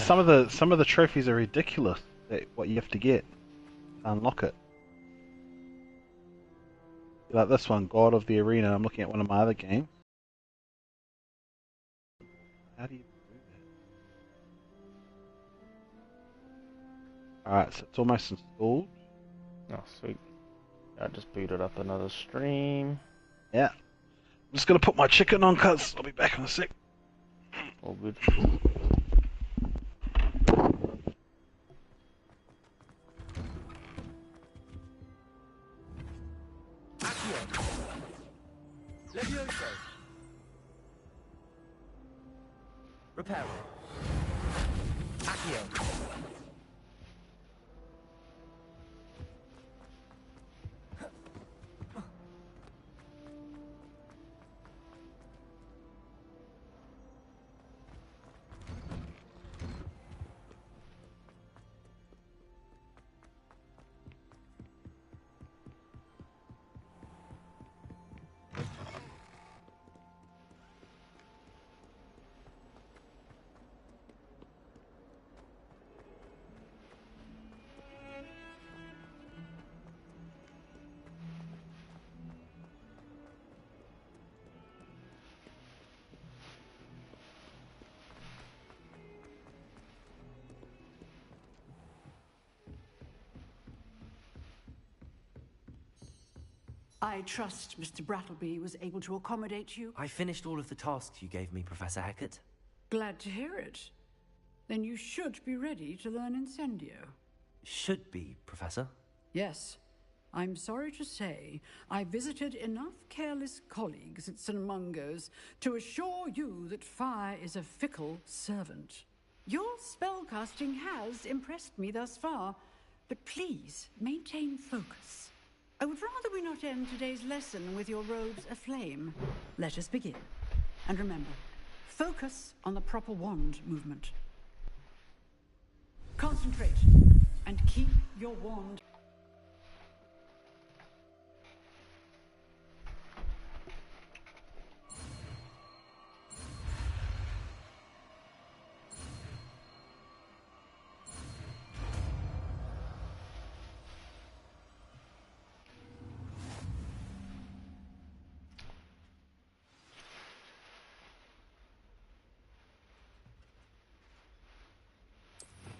some of the trophies are ridiculous. What you have to get to unlock it. Like this one, God of the Arena. I'm looking at one of my other games. How do you do that? Alright, so it's almost installed. Oh, sweet. I just booted up another stream. Yeah. I'm just gonna put my chicken on, cuz I'll be back in a sec. All good. Levioso. Reparo. Accio. I trust Mr. Brattleby was able to accommodate you. I finished all of the tasks you gave me, Professor Hackett. Glad to hear it. Then you should be ready to learn Incendio. Should be, Professor. Yes. I'm sorry to say, I visited enough careless colleagues at St. Mungo's to assure you that fire is a fickle servant. Your spellcasting has impressed me thus far, but please maintain focus. I would rather we not end today's lesson with your robes aflame. Let us begin. And remember, focus on the proper wand movement. Concentrate, and keep your wand.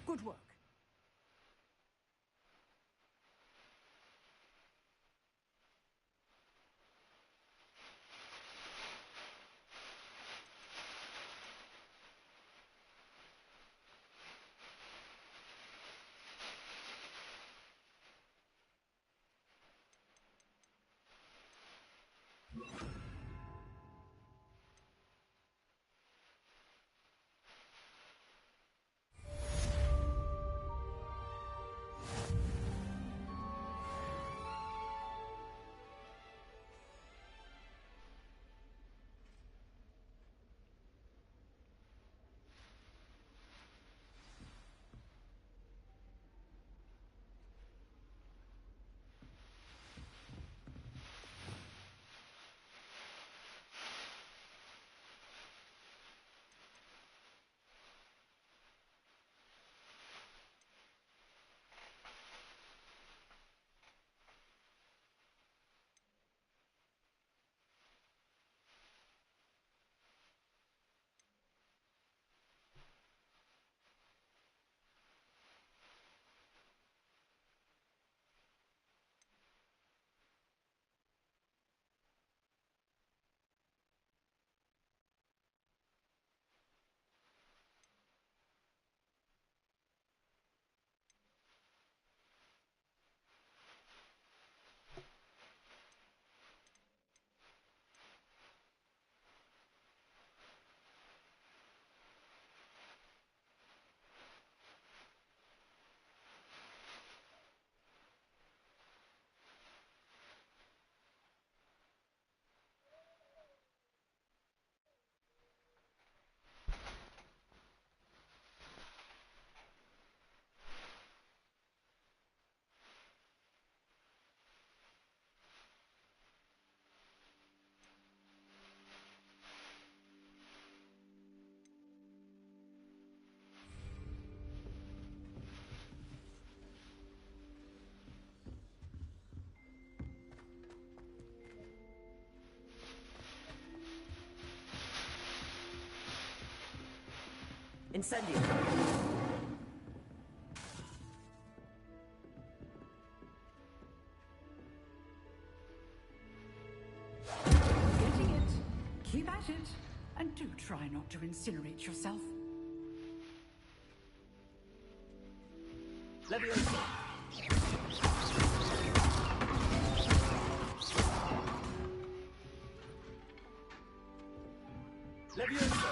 Good work. Incendio. Getting it. Keep at it. And do try not to incinerate yourself. Leviosa. Leviosa.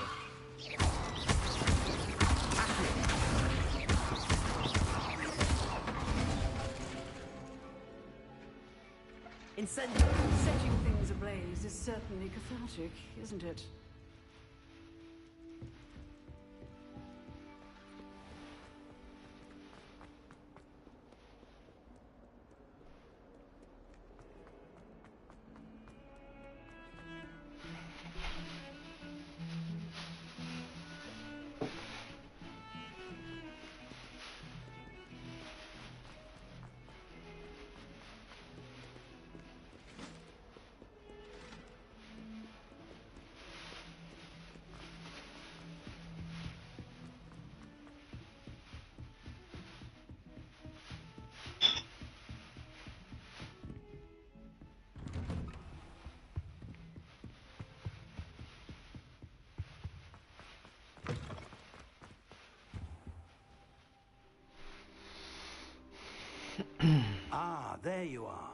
Incendio. Setting things ablaze is certainly cathartic, isn't it? Ah, there you are.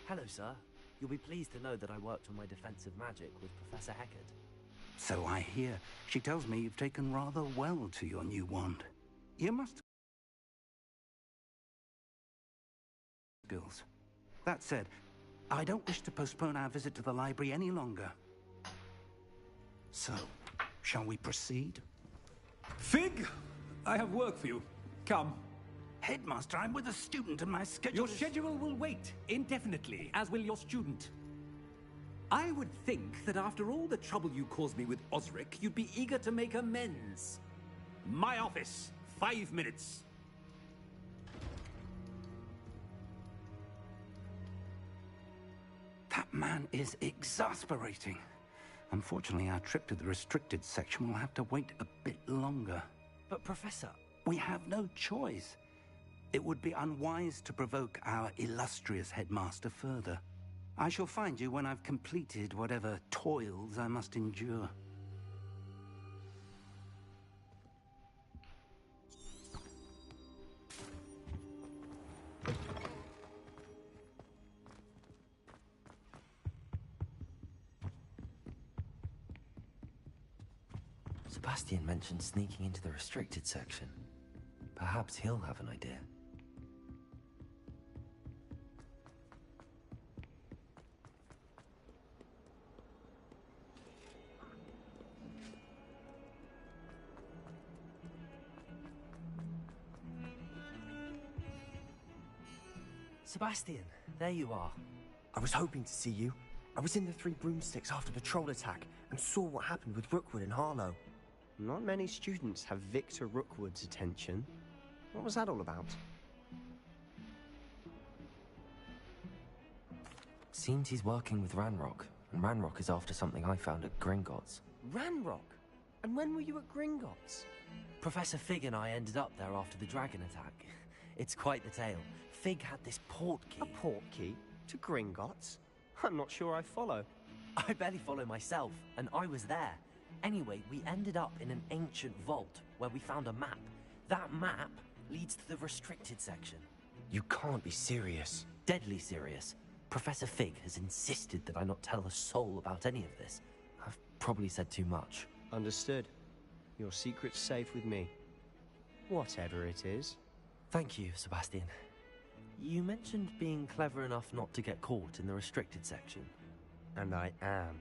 Hello, sir. You'll be pleased to know that I worked on my defensive magic with Professor Heckert. So I hear. She tells me you've taken rather well to your new wand. You must... skills. That said, I don't wish to postpone our visit to the library any longer. So, shall we proceed? Fig, I have work for you. Come. Headmaster, I'm with a student and my schedule Your is... schedule will wait indefinitely, as will your student. I would think that after all the trouble you caused me with Osric, you'd be eager to make amends. My office, 5 minutes. That man is exasperating. Unfortunately, our trip to the restricted section will have to wait a bit longer. But, Professor... We have no choice. It would be unwise to provoke our illustrious headmaster further. I shall find you when I've completed whatever toils I must endure. Sebastian mentioned sneaking into the restricted section. Perhaps he'll have an idea. Sebastian, there you are. I was hoping to see you. I was in the Three Broomsticks after the troll attack and saw what happened with Rookwood and Harlow. Not many students have Victor Rookwood's attention. What was that all about? Seems he's working with Ranrock, and Ranrock is after something I found at Gringotts. Ranrock? And when were you at Gringotts? Professor Fig and I ended up there after the dragon attack. It's quite the tale. Fig had this portkey. A portkey? To Gringotts? I'm not sure I follow. I barely follow myself, and I was there. Anyway, we ended up in an ancient vault where we found a map. That map leads to the restricted section. You can't be serious. Deadly serious. Professor Fig has insisted that I not tell a soul about any of this. I've probably said too much. Understood. Your secret's safe with me. Whatever it is. Thank you, Sebastian. You mentioned being clever enough not to get caught in the restricted section. And I am.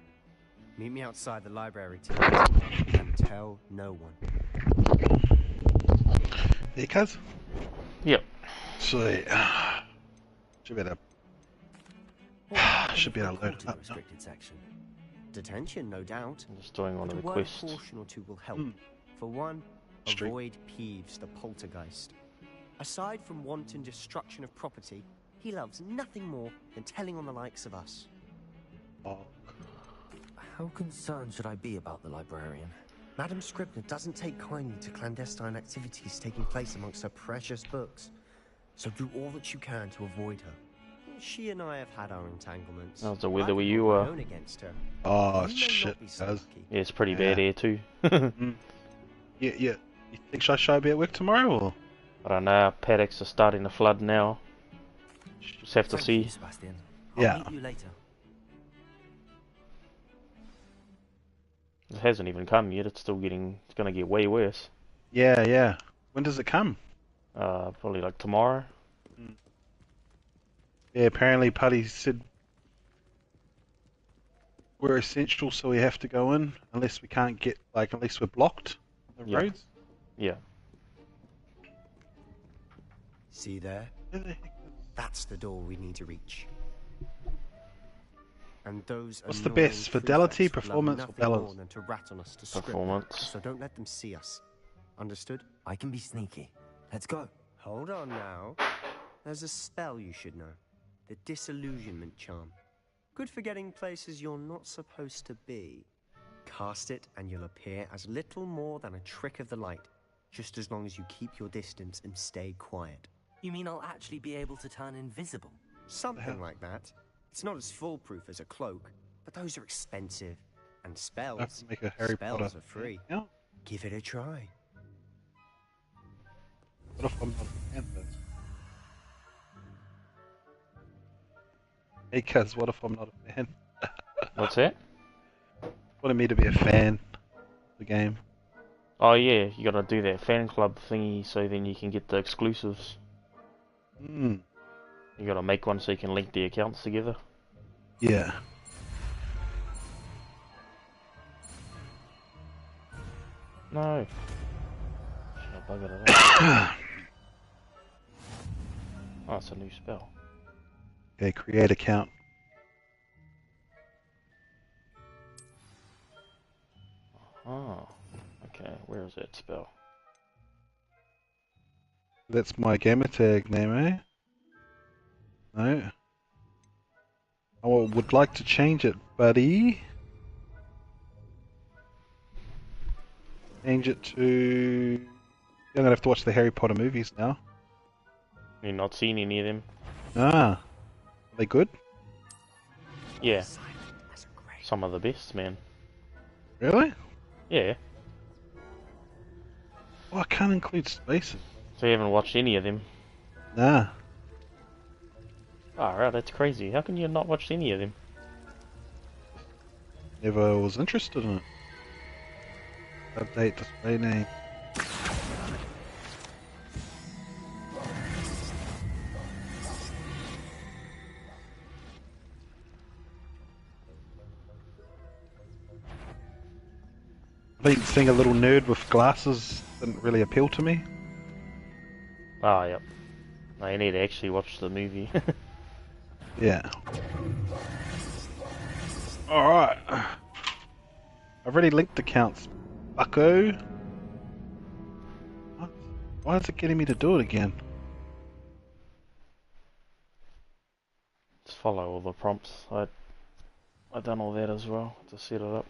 Meet me outside the library tonight and tell no one. Hey, Kaz? Yep. Sweet. Should be able Should be able to load in the that. restricted section. Detention, no doubt. I'm just doing one But of a the word quests. caution or two will help. For one, Street. avoid Peeves, the poltergeist. Aside from wanton destruction of property, he loves nothing more than telling on the likes of us. Oh, How concerned should I be about the librarian? Madam Scribner doesn't take kindly to clandestine activities taking place amongst her precious books. So do all that you can to avoid her. She and I have had our entanglements. How's the weather where I've you got my are? own against her. Oh You may shit, not be so guys. lucky. Yeah, it's pretty Yeah. bad here too. Yeah. You think I should be at work tomorrow or? I don't know, our paddocks are starting to flood now. Just have to Thank see. you, Sebastian. I'll Yeah. meet you later. It hasn't even come yet, it's gonna get way worse. Yeah. When does it come? Probably like tomorrow. Yeah, apparently Putty said we're essential, so we have to go in unless we can't get, unless we're blocked on the Yeah. roads. Yeah. See there? Where the heck is- That's the door we need to reach. And those What's the annoying best, fidelity, prefects love performance, or nothing balance? more than to rat on us to Scribner. Performance. So don't let them see us. Understood? I can be sneaky. Let's go. Hold on now. There's a spell you should know. The disillusionment charm. Good for getting places you're not supposed to be. Cast it and you'll appear as little more than a trick of the light, just as long as you keep your distance and stay quiet. You mean I'll actually be able to turn invisible? Something like that. It's not as foolproof as a cloak, but those are expensive. And I have spells, to make a Harry spells Potter. are free. Yeah. Give it a try. What if I'm not a fan though? Hey cuz, what if I'm not a fan? What's that? Wanted me to be a fan of the game. Oh yeah, you gotta do that fan club thingy so then you can get the exclusives. Hmm. You gotta make one so you can link the accounts together. Yeah. No. Should I bugger it up? Oh, it's a new spell. Okay, create account. Oh. Okay, where is that spell? That's my gamer tag name, eh? No. I would like to change it, buddy. Change it to... I'm gonna have to watch the Harry Potter movies now. You've not seen any of them? Ah. Are they good? Yeah, Silent as a grave. some of the best, man. Really? Yeah. Oh, I can't include spaces. So you haven't watched any of them? Nah. Oh, right, that's crazy. How can you not watch any of them? Never was interested in it. Update display name. I think seeing a little nerd with glasses didn't really appeal to me. Oh, yep. No, you need to actually watch the movie. Yeah. Alright. I've already linked accounts, bucko. What? Why is it getting me to do it again? Just follow all the prompts. I done all that as well to set it up.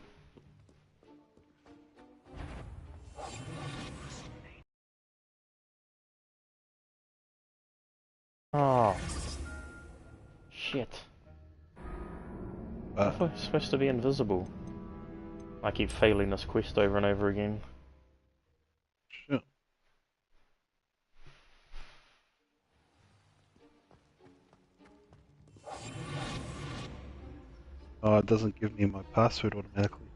Oh. Shit. I thought it's supposed to be invisible. I keep failing this quest over and over again. Shit. Oh, it doesn't give me my password automatically.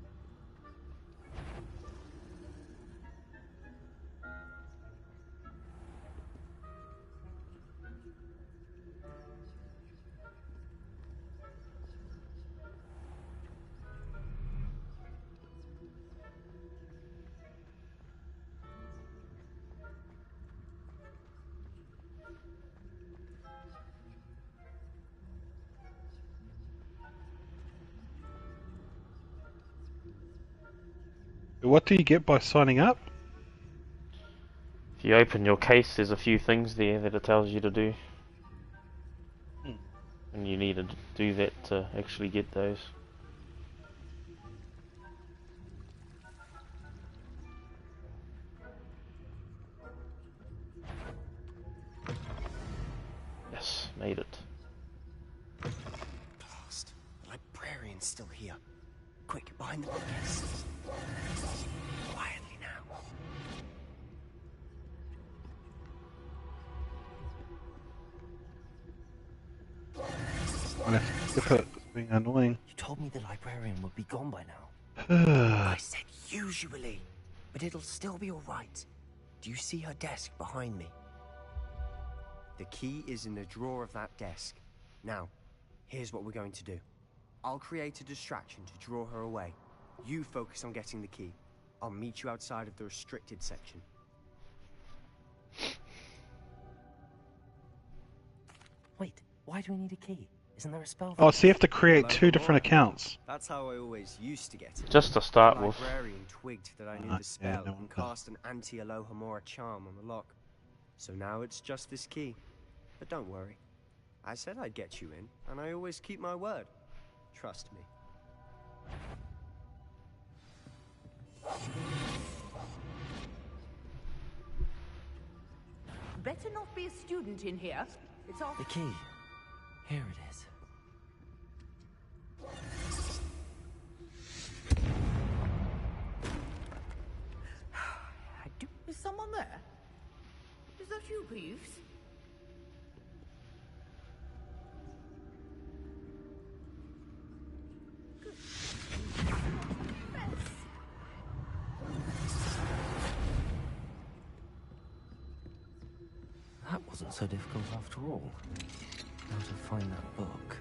What do you get by signing up? If you open your case, there's a few things there that it tells you to do. And you need to do that to actually get those. Yes. Quietly now. I'm gonna skip it. It's being annoying. You told me the librarian would be gone by now. I said usually, but it'll still be all right. Do you see her desk behind me? The key is in the drawer of that desk. Now, here's what we're going to do. I'll create a distraction to draw her away. You focus on getting the key. I'll meet you outside of the restricted section. Wait, why do we need a key? Isn't there a spell? Oh, so you have to create two different accounts. That's how I always used to get it. Just to start The with. librarian twigged that I knew Yeah, the spell no and wonder. cast an anti-Alohomora charm on the lock. So now it's just this key. But don't worry. I said I'd get you in, and I always keep my word. Trust me. Better not be a student in here. It's all. The key. Here it is. Is someone there? Is that you, Peeves? That wasn't so difficult after all. How to find that book.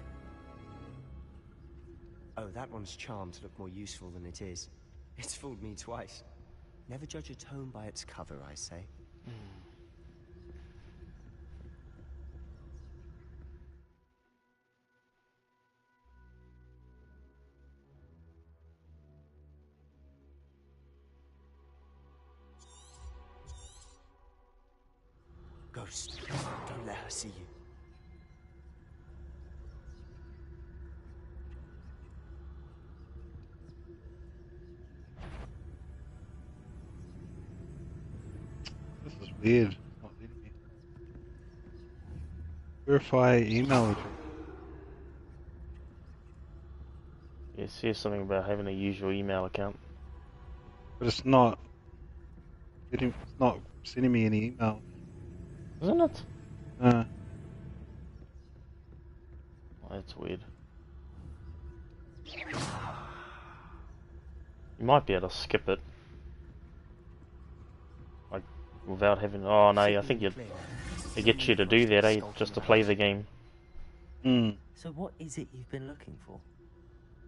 Oh, that one's charmed to look more useful than it is. It's fooled me twice. Never judge a tome by its cover, I say. Ghost, don't let her see you. This is weird. It's not letting me. Verify email address. Yes, here's something about having a usual email account. But it's not. It's not sending me any email. Isn't it? Uh, Oh, that's weird. You might be able to skip it. Like, without having... Oh no, I think it gets you to do that, eh? Just to play the game. hmm. So what is it you've been looking for?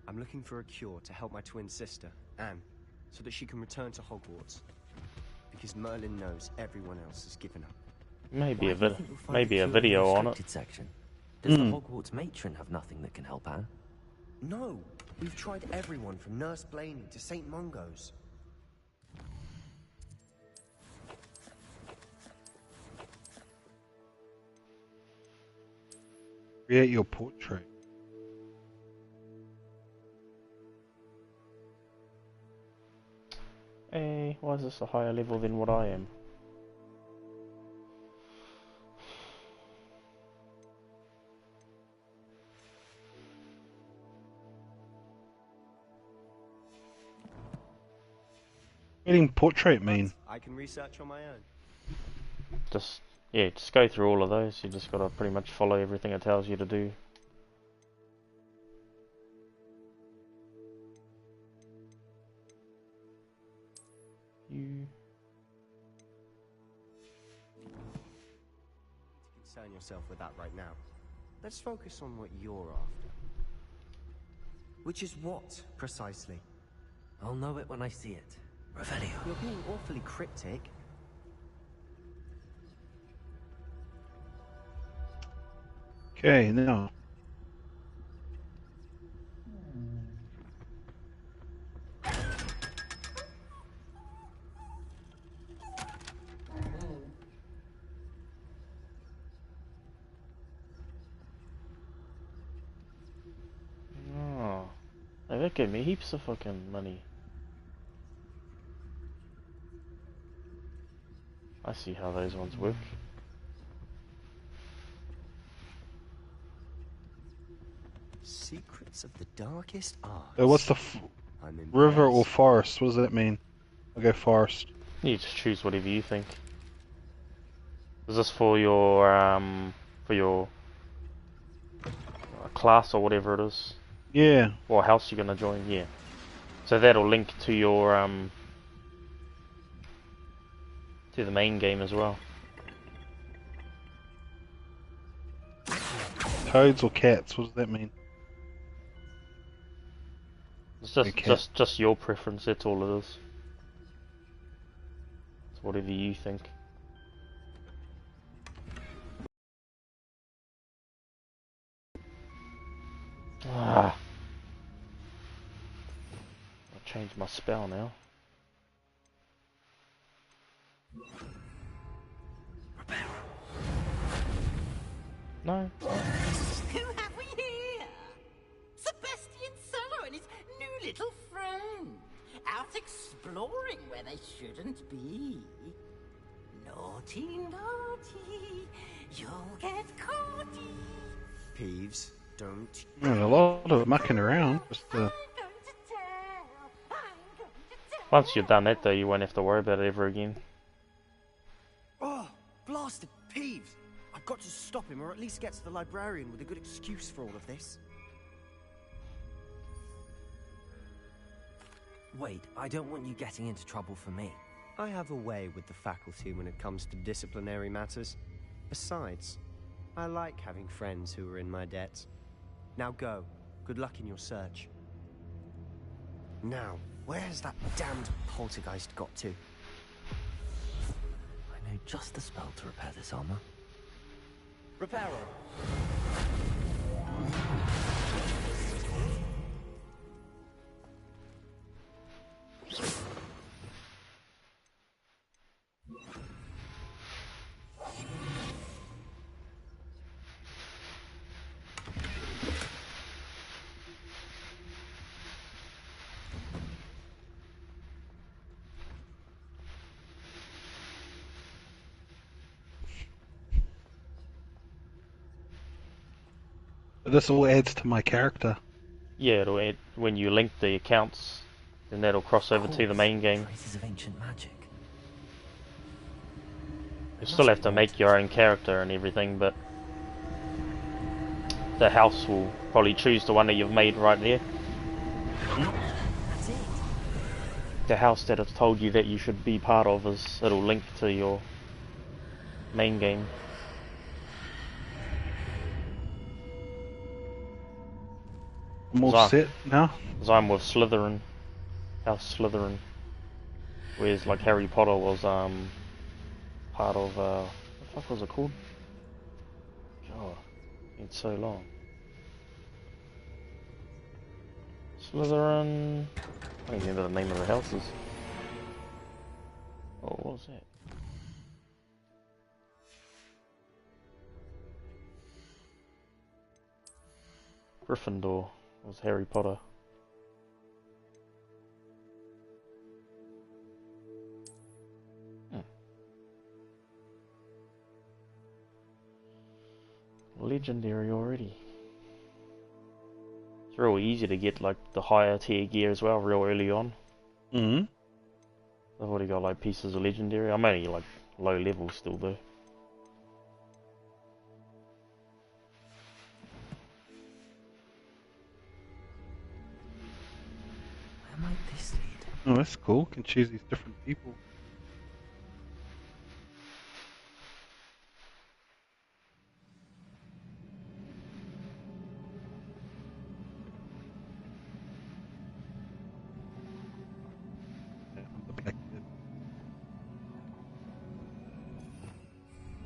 I'm looking for a cure to help my twin sister, Anne, so that she can return to Hogwarts. Because Merlin knows everyone else has given up. Maybe Why a do you vid think we'll find maybe the a cure in the video on it. restricted section? Does the Hogwarts matron have nothing that can help Anne? No! We've tried everyone from Nurse Blaney to St. Mungo's. Create your portrait. Hey, why is this a higher level than what I am? Creating portrait mean? I can research on my own. Just, yeah, just go through all of those. You just gotta pretty much follow everything it tells you to do. You... Concern yourself with that right now. Let's focus on what you're after. Which is what, precisely? I'll know it when I see it. Revelio. You're being awfully cryptic. Okay, now. Oh, hey, that gave me heaps of fucking money. I see how those ones work. Secrets of the darkest art. So what's the I'm impressed. River or forest? What does that mean? I'll go forest. You just choose whatever you think. Is this for your class or whatever it is? Yeah. Or house you're gonna join? Yeah. So that'll link to your to the main game as well. Toads or cats? What does that mean? It's Okay. just your preference. That's all it is. It's whatever you think. Ah. I'll change my spell now. No. Who have we here? Sebastian Solo and his new little friend. Out exploring where they shouldn't be. Naughty, naughty. You'll get caughty. Peeves, don't. There's a lot of mucking around. Just I'm going to tell. I'm going to tell. Once you've done that though, you won't have to worry about it ever again. Oh, blasted Peeves! I've got to stop him, or at least get to the librarian with a good excuse for all of this. Wait, I don't want you getting into trouble for me. I have a way with the faculty when it comes to disciplinary matters. Besides, I like having friends who are in my debt. Now go. Good luck in your search. Now, where's that damned poltergeist got to? I know just the spell to repair this armor. Repairer! This all adds to my character. Yeah, it'll add, when you link the accounts, then that'll cross over to the main game. Traces of ancient magic. You still have to make your own character and everything, but the house will probably choose the one that you've made right there. That's it. The house that it's told you that you should be part of it'll link to your main game. I'm all set now. Because I'm with Slytherin, House Slytherin, whereas like Harry Potter was part of what the fuck was it called? God, it's so long. Slytherin. I don't remember the name of the houses. Oh, what was that? Gryffindor was Harry Potter. Legendary already. It's real easy to get like the higher tier gear as well real early on. Mm-hmm. I've already got like pieces of legendary. I'm only like low level still though. Where might this lead? Oh, that's cool. Can choose these different people.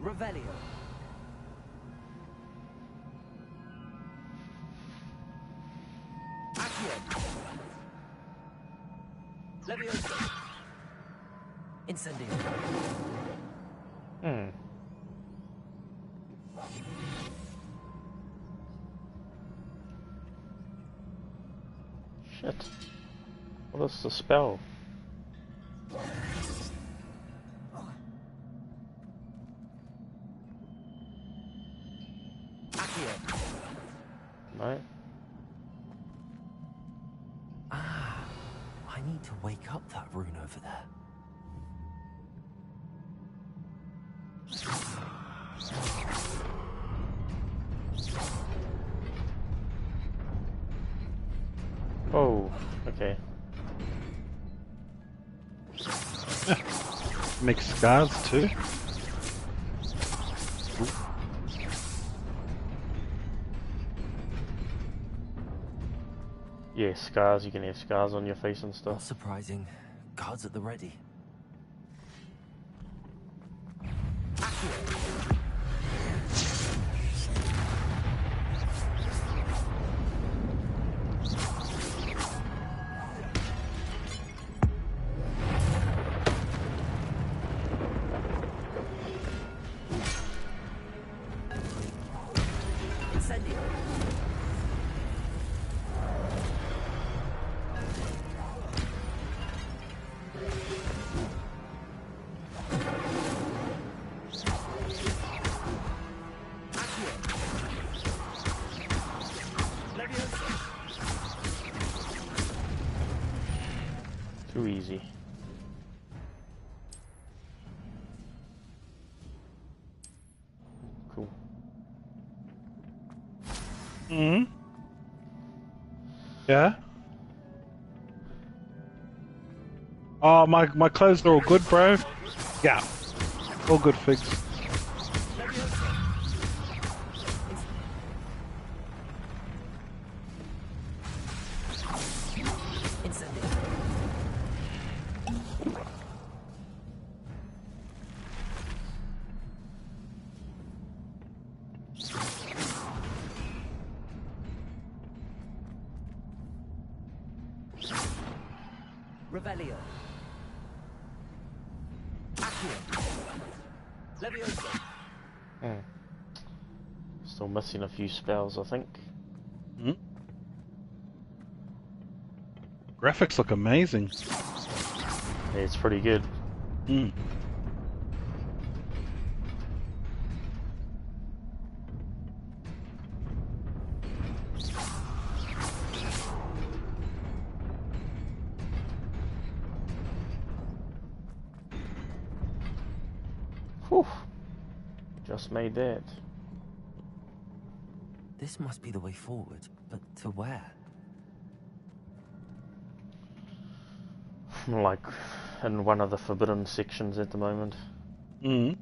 Revelio. Accio. Leviosa. Incendio. Shit. What is the spell? Accio. Right? room over there. Oh, okay. Makes scars too. Yeah, scars. You can have scars on your face and Not stuff. surprising. Guards at the ready. Too easy. Cool. Hmm. Yeah. Oh, my clothes are all good, bro. Yeah. All good, Figs. Revelio. Accio. Levioso. Still missing a few spells, I think. Hmm. Graphics look amazing. Yeah, it's pretty good. Hmm. Whew. Just made that. This must be the way forward, but to where? Like in one of the forbidden sections at the moment. Hmm.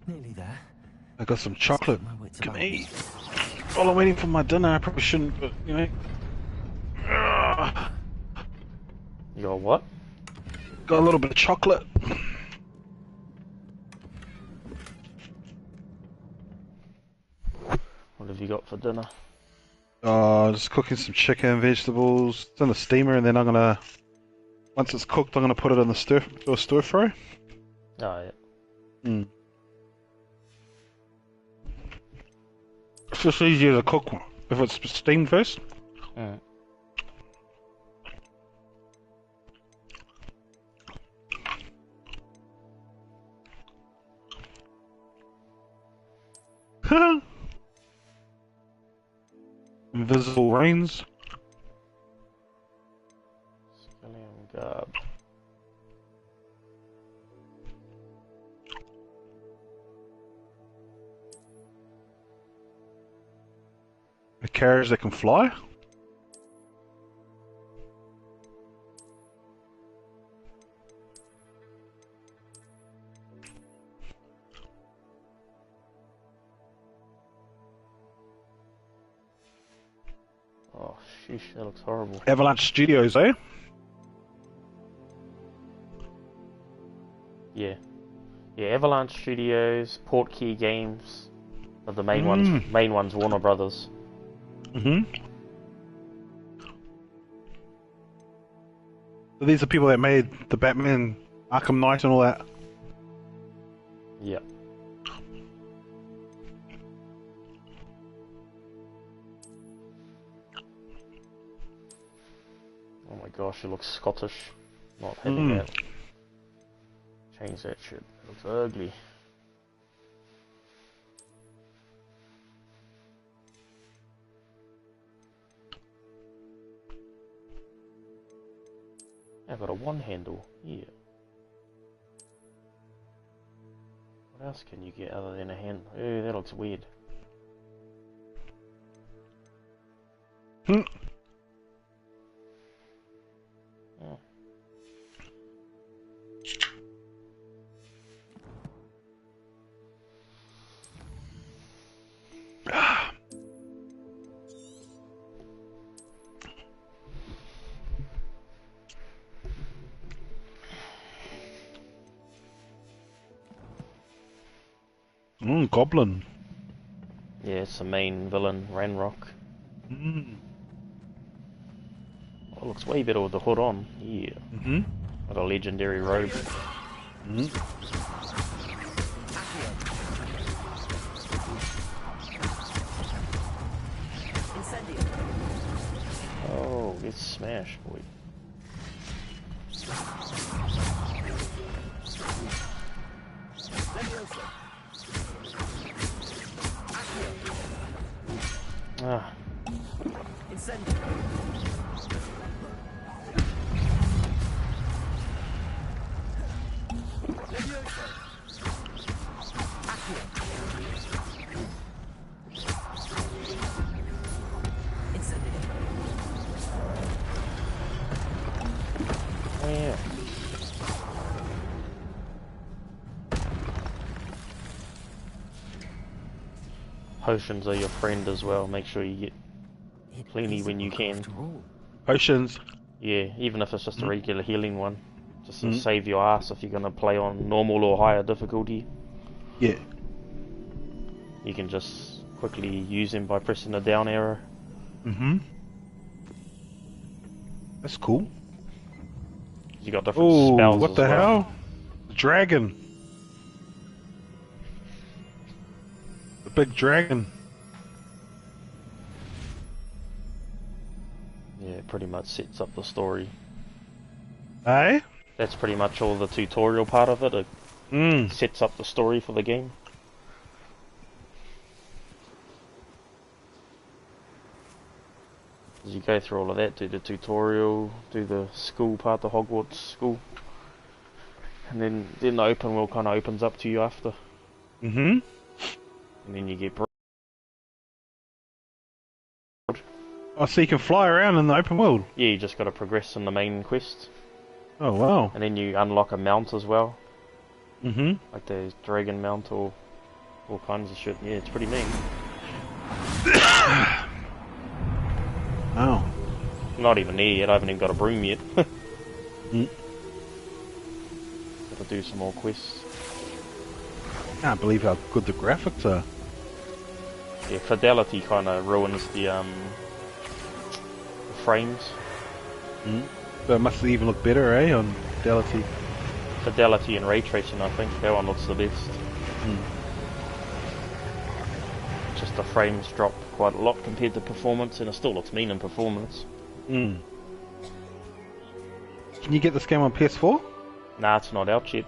Nearly there. I got some chocolate. My wits Come about eat. While I'm waiting for my dinner, I probably shouldn't, but you know. You got what? Got a little bit of chocolate. What have you got for dinner? Just cooking some chicken and vegetables. It's in the steamer, and then I'm gonna. Once it's cooked, I'm gonna put it in the stir fry. Oh, yeah. Hmm. It's just easier to cook if it's steamed first. Invisible rains. Scallion garb. A carriage that can fly. Oh, sheesh, that looks horrible. Avalanche Studios, eh? Yeah. Yeah, Avalanche Studios, Portkey Games, are the main ones, Warner Brothers. Mm-hmm. So these are people that made the Batman, Arkham Knight, and all that. Yeah. Oh my gosh, it looks Scottish. Not having that. Change that shit. It looks ugly. I've got a one handle. Yeah. What else can you get other than a hand? Oh, that looks weird. Hmm. Oh. Goblin. Yeah, it's the main villain, Ranrock. Oh, it looks way better with the hood on. Yeah. Like a legendary robe. Oh, get smashed, boy. Ah. Oh, yeah. Potions are your friend as well. Make sure you get plenty when you can. Potions. Yeah, even if it's just a regular healing one. Just to save your ass if you're going to play on normal or higher difficulty. Yeah. You can just quickly use them by pressing the down arrow. That's cool. You got different spells what as the well. hell? The dragon. The big dragon. Yeah, it pretty much sets up the story. Eh? That's pretty much all the tutorial part of it. It sets up the story for the game. As you go through all of that, do the tutorial, do the school part, the Hogwarts school. And then the open world kind of opens up to you after. And then you get... Oh, so you can fly around in the open world? Yeah, you just got to progress in the main quest. Oh, wow. And then you unlock a mount as well. Mm-hmm. Like the dragon mount or all kinds of shit. Yeah, it's pretty neat. Oh. Not even there yet, I haven't even got a broom yet. Gotta do some more quests. Can't believe how good the graphics are. Yeah, fidelity kind of ruins the frames. So it must even look better, eh, on fidelity. Fidelity and ray tracing, I think. That one looks the best. Just the frames drop quite a lot compared to performance, and it still looks mean in performance. Can you get this game on PS4? Nah, it's not out yet.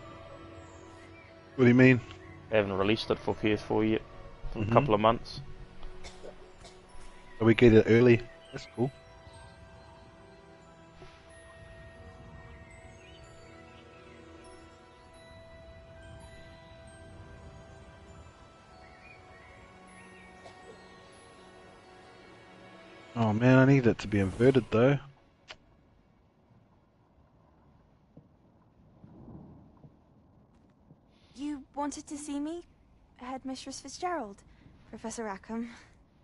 What do you mean? They haven't released it for PS4 yet. For a couple of months. So we get it early. That's cool. Oh man, I need it to be inverted though. You wanted to see me? Headmistress Fitzgerald, Professor Rackham.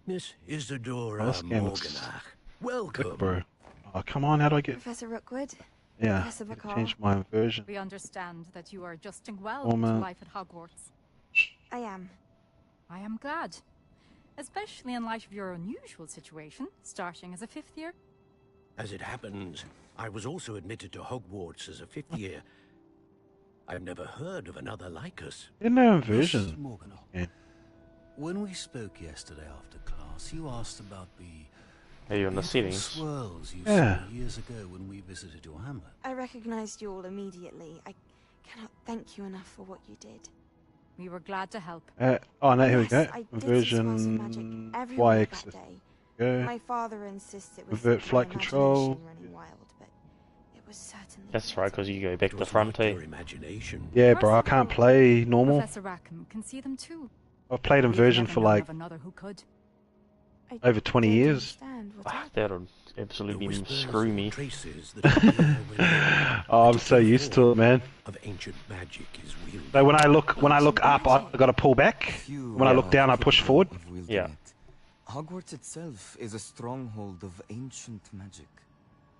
Miss Isadora this game looks Morganach. Quick, Welcome. bro. Oh, come on, how do I get... Professor Rookwood. Yeah, Professor Bacall. change my inversion. We understand that you are adjusting well Oh, to man. life at Hogwarts. I am. I am glad. Especially in light of your unusual situation, starting as a 5th year. As it happens, I was also admitted to Hogwarts as a 5th year. I've never heard of another like us. Yeah, no inversion. Morganach, Yeah. when we spoke yesterday after class, you asked about the Are you in the beautiful settings? swirls you Yeah. saw years ago when we visited your hamlet. I recognized you all immediately. I cannot thank you enough for what you did. We were glad to help. Oh no, here we Yes, go. I did see swirls of magic Inversion everywhere that Y-axis. day. Go. My father insists it was Invert my flight control. imagination running wild, but it was certainly. That's right, because you go back to Frontier. Imagination. Yeah, bro, I can't play normal. Professor Rackham can see them too. I've played in We've version never for known like of another who could. over 20 years. That would absolutely screw me. Oh, I'm so used to it, man. Of ancient magic is wielded. So when I look up, I gotta pull back. When I look down, I push forward. Yeah. Hogwarts itself is a stronghold of ancient magic.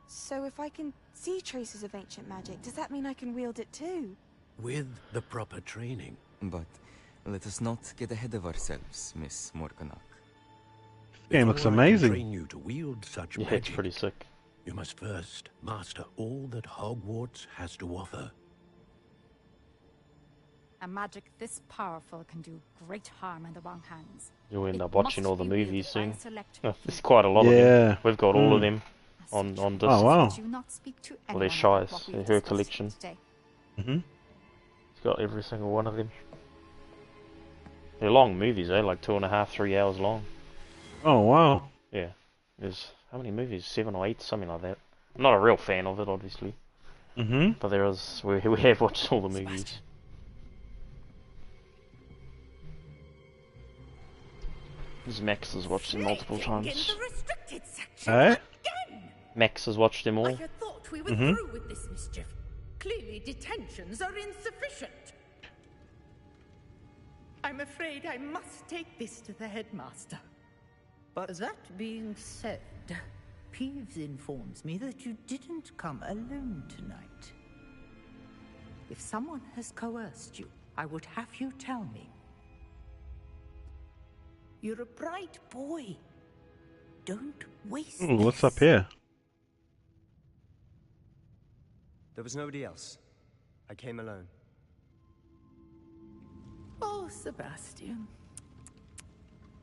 So if I can see traces of ancient magic, does that mean I can wield it too? With the proper training. But let us not get ahead of ourselves, Miss Morganach. This game looks Before I can amazing. train you to wield such Yeah, magic, it's pretty sick. you must first master all that Hogwarts has to offer. A magic this powerful can do great harm in the wrong hands. You'll end It up watching must all the be movies wielded by soon. a select There's quite a lot of Yeah. them. We've got all of them on disc. Oh wow. Do not speak to Well, they're anyone about Shy's, what we've her discussed collection. today. It's got every single one of them. They're long movies, like 2.5, 3 hours long. Oh wow. Yeah. There's how many movies? 7 or 8, something like that. I'm not a real fan of it, obviously. But there is. We have watched all the movies. Max has watched them multiple times. Hey? Max has watched them all. I had thought we were through with this mischief. Clearly detentions are insufficient. I'm afraid I must take this to the headmaster. But that being said, Peeves informs me that you didn't come alone tonight. If someone has coerced you, I would have you tell me. You're a bright boy. Don't waste Ooh, what's up here? There was nobody else. I came alone. Oh, Sebastian.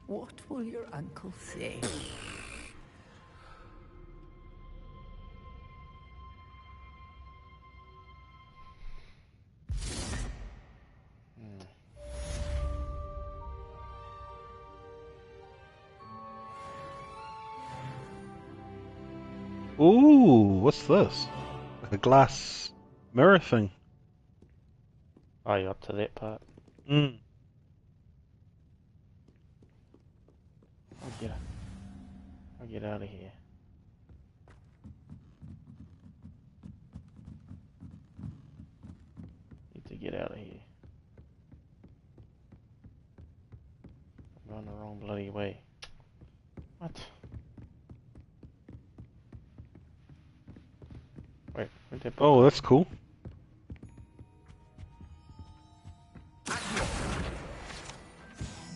What will your uncle say? Ooh, what's this? Like a glass mirror thing. Are you up to that part? Mm. I'll get out of here. Need to get out of here. I'm going the wrong bloody way. What? Wait, where'd that book Oh, go? that's cool.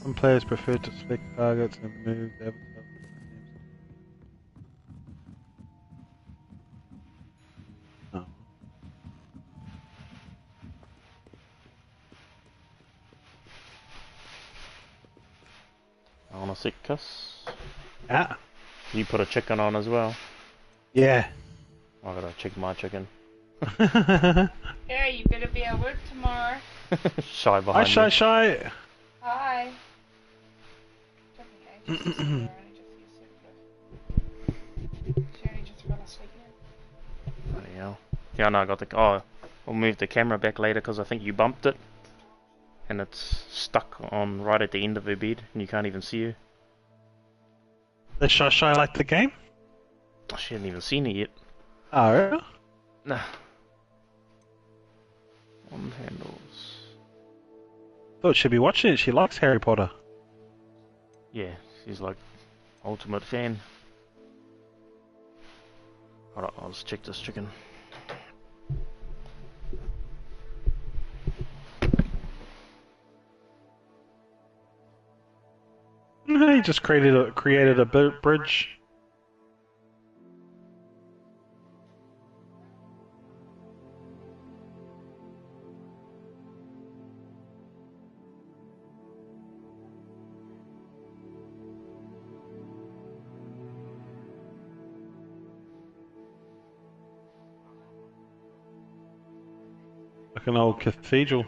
Some players prefer to select targets and move the avatar. Oh. I want a sick kiss. Ah. You put a chicken on as well. Yeah. I gotta check my chicken. Yeah, you gonna be at work tomorrow. Shy Hi, behind Shy me. Shy. Hi. It's okay. She only just fell asleep now. Bloody hell. Yeah, no, I got the. Oh, we'll move the camera back later because I think you bumped it. And it's stuck on right at the end of her bed and you can't even see her. Does Shy Shy like the game? She hasn't even seen it yet. Oh, really? Nah. On handles. Thought she'd be watching it. She likes Harry Potter. Yeah, she's like ultimate fan. Alright, I'll just check this chicken. He just created a bridge. Like an old cathedral.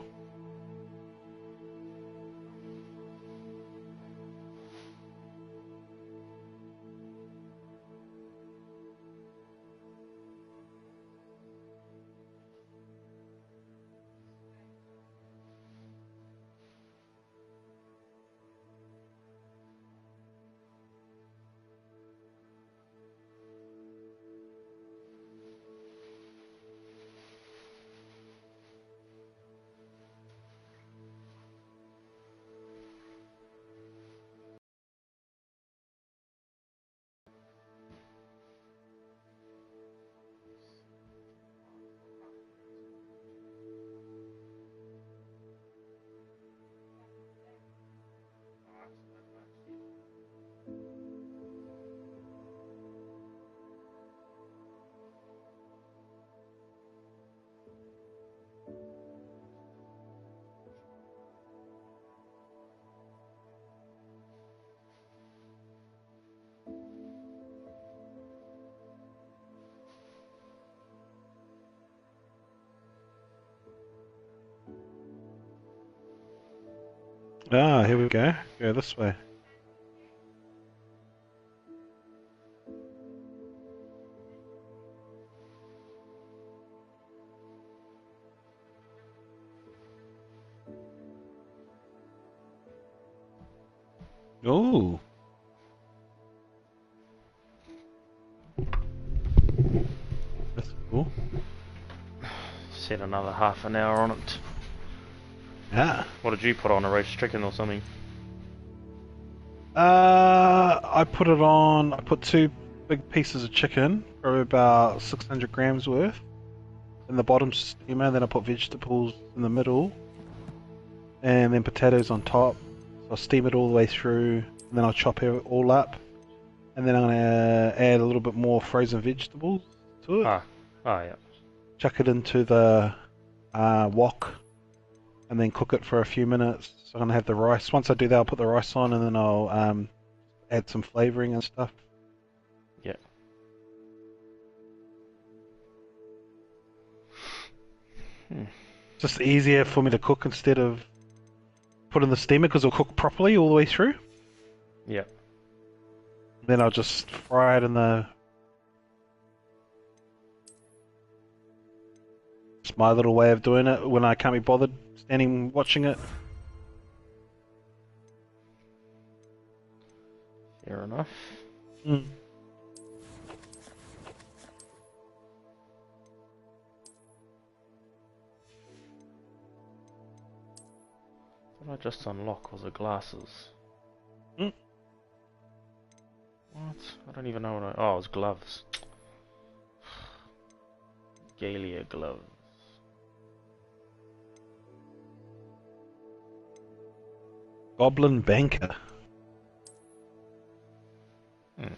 Ah, here we go. Go this way. Oh. That's cool. Set another half an hour on it. Yeah. What did you put on, a roast chicken or something? I put it on. I put 2 big pieces of chicken, probably about 600 grams worth, in the bottom steamer. Then I put vegetables in the middle, and then potatoes on top. So I'll steam it all the way through, and then I'll chop it all up, and then I'm gonna add a little bit more frozen vegetables to it. Ah, yeah. Chuck it into the wok, and then cook it for a few minutes. So I'm gonna have the rice. Once I do that, I'll put the rice on, and then I'll add some flavoring and stuff. Yeah. Just easier for me to cook instead of put in the steamer because it'll cook properly all the way through. Yeah. Then I'll just fry it in the. It's my little way of doing it when I can't be bothered standing watching it. Fair enough. Mm. What did I just unlock? Was the glasses? Mm. What? I don't even know what I... Oh, it was gloves. Galia gloves. Goblin Banker. Hmm.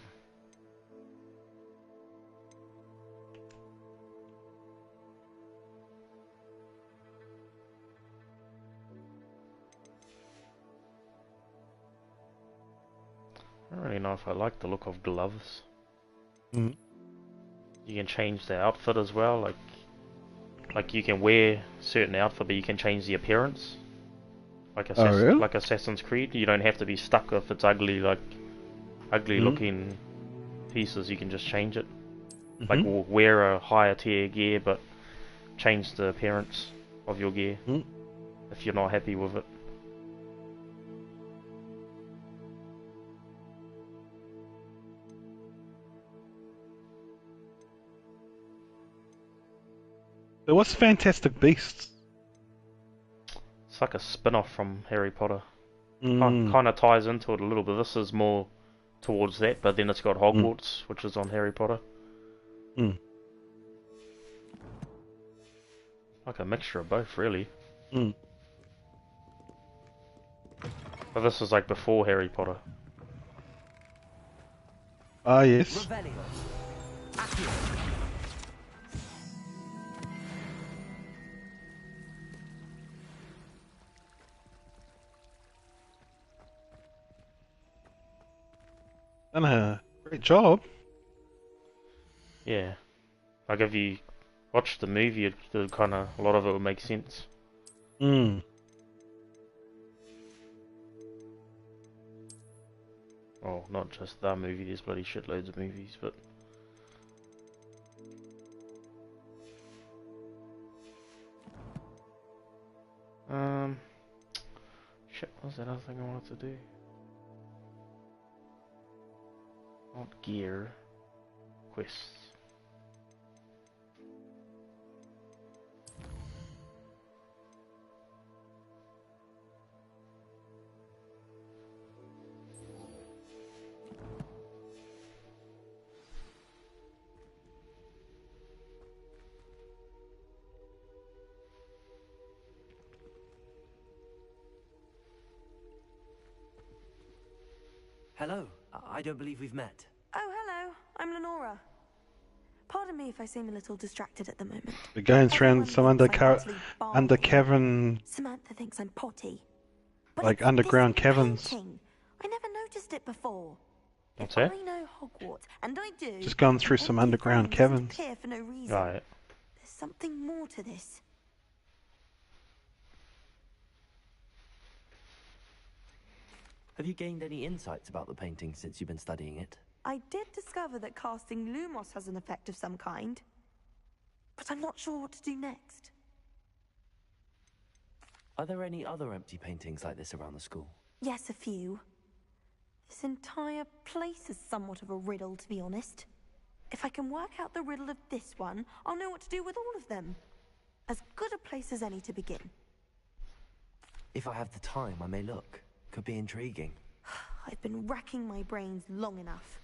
I don't really know if I like the look of gloves. Mm. You can change the outfit as well, like you can wear certain outfit, but you can change the appearance. Like really? like Assassin's Creed, you don't have to be stuck if it's ugly, like ugly looking pieces. You can just change it. Like wear a higher tier gear, but change the appearance of your gear if you're not happy with it. So what's Fantastic Beasts? It's like a spin-off from Harry Potter. Mm. Kind of ties into it a little bit. This is more towards that, but then it's got Hogwarts, which is on Harry Potter. Mm. Like a mixture of both, really. Mm. But this is like before Harry Potter. Ah, yes. Done a great job. Yeah. Like if you watch the movie, it kind of, a lot of it would make sense. Mm. Oh, not just that movie, there's bloody shitloads of movies, but... Shit, what was that other thing I wanted to do? Not gear. Quests. Hello. I don't believe we've met. Oh, hello. I'm Lenora. Pardon me if I seem a little distracted at the moment. We're going through some undercover Samantha thinks I'm potty. Like underground caverns. Painting. I never noticed it before. What's if that? I know Hogwarts, and I do. Just gone through some underground caverns. For no reason. Right. There's something more to this. Have you gained any insights about the painting since you've been studying it? I did discover that casting Lumos has an effect of some kind, but I'm not sure what to do next. Are there any other empty paintings like this around the school? Yes, a few. This entire place is somewhat of a riddle, to be honest. If I can work out the riddle of this one, I'll know what to do with all of them. As good a place as any to begin. If I have the time, I may look. Could be intriguing. I've been racking my brains long enough.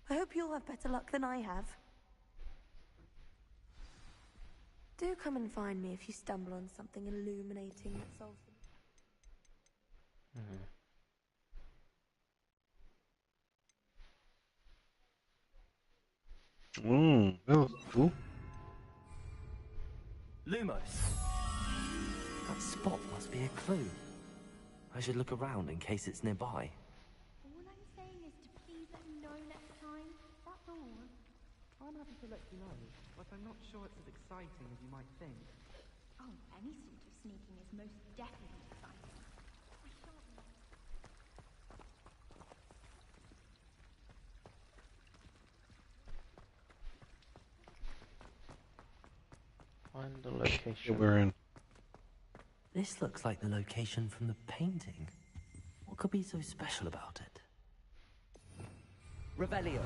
I hope you'll have better luck than I have. Do come and find me if you stumble on something illuminating that solves them. That was cool. Lumos! That spot must be a clue. I should look around in case it's nearby. All I'm saying is to please let me know next time. That's all. I'm happy to let you know, but I'm not sure it's as exciting as you might think. Oh, any sort of sneaking is most definitely exciting. I shan't. Find the location. We're in. This looks like the location from the painting. What could be so special about it? Revelio.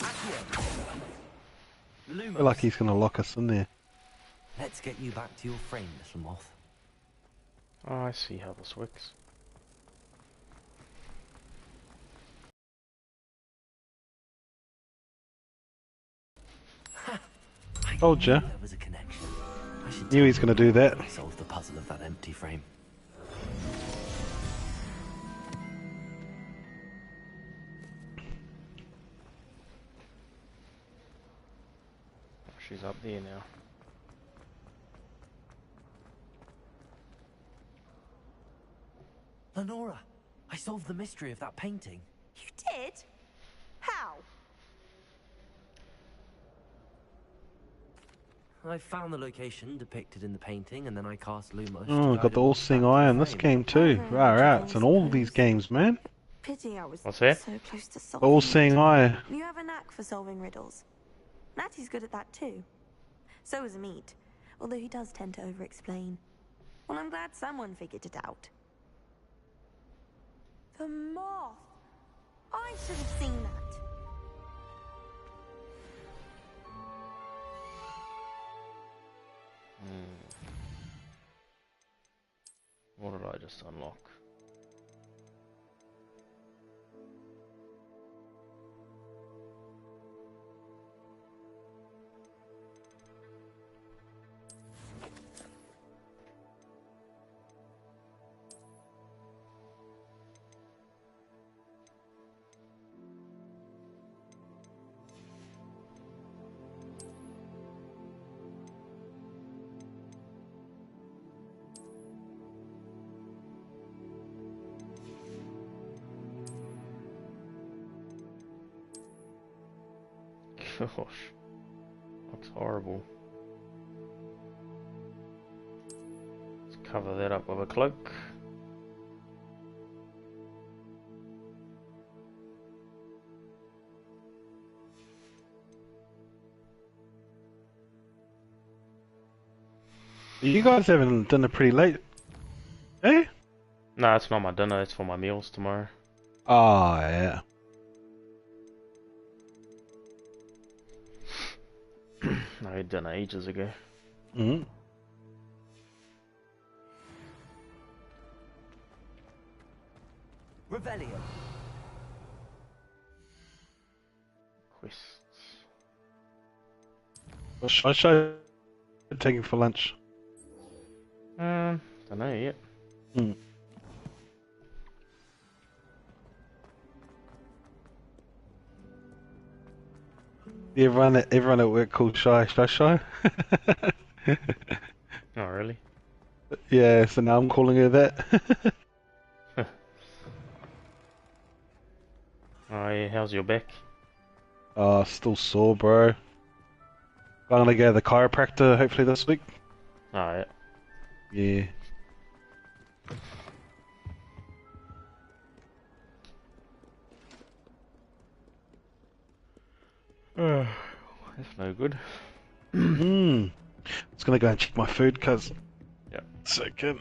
I feel like he's gonna lock us in there. Let's get you back to your frame, little moth. Oh, I see how this works. Told ya. There was a connection. I should Knew he's gonna do that. solve the puzzle of that empty frame. She's up there now. Lenora, I solved the mystery of that painting. You did? How? I found the location depicted in the painting, and then I cast Lumos. Oh, got the all-seeing eye in this game too. Right, it's in all of these games, man. Pity I was What's that? so close to The solving all-seeing eye. You have a knack for solving riddles. Natty's good at that too. So is Amit, although he does tend to over-explain. Well, I'm glad someone figured it out. The moth! I should have seen that. What did I just unlock? Gosh, looks horrible. Let's cover that up with a cloak. You guys having dinner pretty late, eh? No, it's not my dinner, it's for my meals tomorrow. Oh, yeah. I had dinner ages ago. Mm-hmm. Revelio. Quests. What should I take you for lunch? Don't know yet. Hmm. Everyone at work called Shy. Oh, really? Yeah, so now I'm calling her that. Oh, yeah, how's your back? Still sore, bro. I'm gonna go to the chiropractor hopefully this week. Alright. Yeah. That's no good. I'm just gonna go and check my food, cause. Yeah. Second.